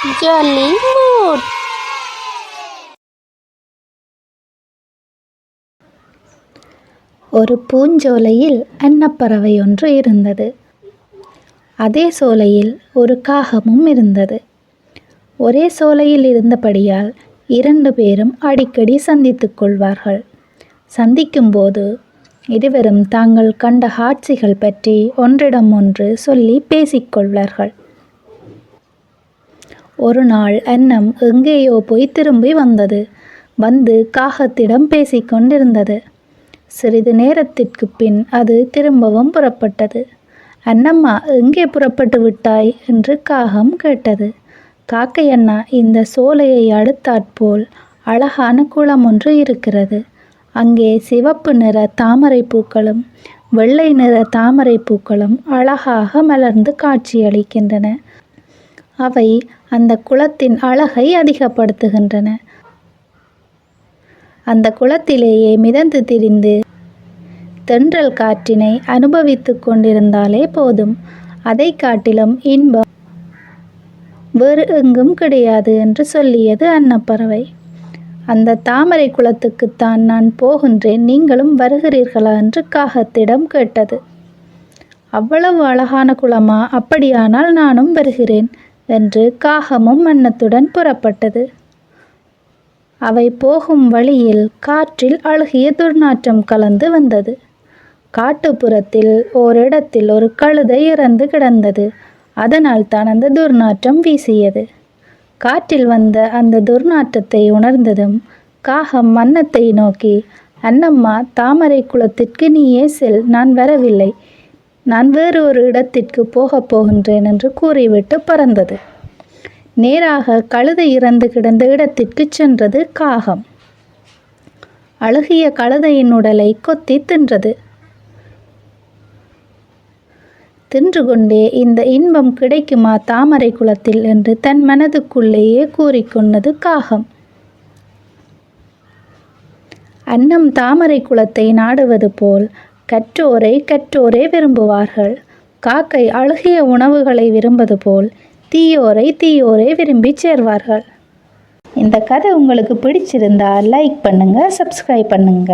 jolly mood. ஒரு பூஞ்சோலையில் அன்னப்பறவை ஒன்று இருந்தது. அதே சோலையில் ஒரு காகமும் இருந்தது. ஒரே சோலையில் இருந்தபடியால் 2 பேரும் அடிக்கடி சந்தித்துக் கொள்வார்கள். சந்திக்கும்போது இருவரும் தாங்கள் கண்ட காட்சிகள் பற்றி ஒன்றிடம் ஒன்று சொல்லி பேசிக்கொள்வார்கள். ஒரு நாள் அன்னம் எங்கேயோ போய் திரும்பி வந்தது. வந்து காகத்திடம் பேசிக்கொண்டிருந்தது. சிறிது நேரத்திற்கு பின் அது திரும்பவும் புறப்பட்டது. அன்னம்மா, எங்கே புறப்பட்டு விட்டாய் என்று காகம் கேட்டது. காக்கை அண்ணா, இந்த சோலையை அடுத்தாற்போல் அழகான குளம் ஒன்று இருக்கிறது. அங்கே சிவப்பு நிற தாமரை பூக்களும் வெள்ளை நிற தாமரை பூக்களும் அழகாக மலர்ந்து காட்சியளிக்கின்றன. அவை அந்த குளத்தின் அழகை அதிகப்படுத்துகின்றன. அந்த குளத்திலேயே மிதந்து திரிந்து தென்றல் காற்றினை அனுபவித்து கொண்டிருந்தாலே போதும். அதை காட்டிலும் இன்பம் வேறு எங்கும் கிடையாது என்று சொல்லியது அன்னப்பறவை. அந்த தாமரை குளத்துக்குத்தான் நான் போகின்றேன், நீங்களும் வருகிறீர்களா என்று காகத்திடம் கேட்டது. அவ்வளவு அழகான குளமா? அப்படியானால் நானும் வருகிறேன் என்று காகமும் அன்னத்துடன் புறப்பட்டது. அவை போகும் வழியில் காற்றில் அழுகிய துர்நாற்றம் கலந்து வந்தது. காட்டுப்புறத்தில் ஓரிடத்தில் ஒரு கழுதை இறந்து கிடந்தது. அதனால் தான் அந்த துர்நாற்றம் வீசியது. காற்றில் வந்த அந்த துர்நாற்றத்தை உணர்ந்ததும் காகம் அன்னத்தை நோக்கி, அன்னம்மா, தாமரை குளத்திற்கு நீயே செல், நான் வரவில்லை, நான் வேறு ஒரு இடத்திற்கு போகப் போகின்றேன் என்று கூறிவிட்டு பறந்தது. நேராக கழுதை இறந்து கிடந்த இடத்திற்கு சென்றது காகம். அழுகிய கழுதையின் உடலை கொத்தி தின்றது. தின்று கொண்டே, இந்த இன்பம் கிடைக்குமா தாமரை குளத்தில் என்று தன் மனதுக்குள்ளேயே கூறிக்கொண்டது காகம். அன்னம் தாமரை குளத்தை நாடுவது போல் கற்றோரை விரும்புவார்கள். காக்கை அழுகிய உணவுகளை விரும்புவது போல் தீயோரை விரும்பி சேர்வார்கள். இந்த கதை உங்களுக்கு பிடிச்சிருந்தா லைக் பண்ணுங்க, சப்ஸ்கிரைப் பண்ணுங்க.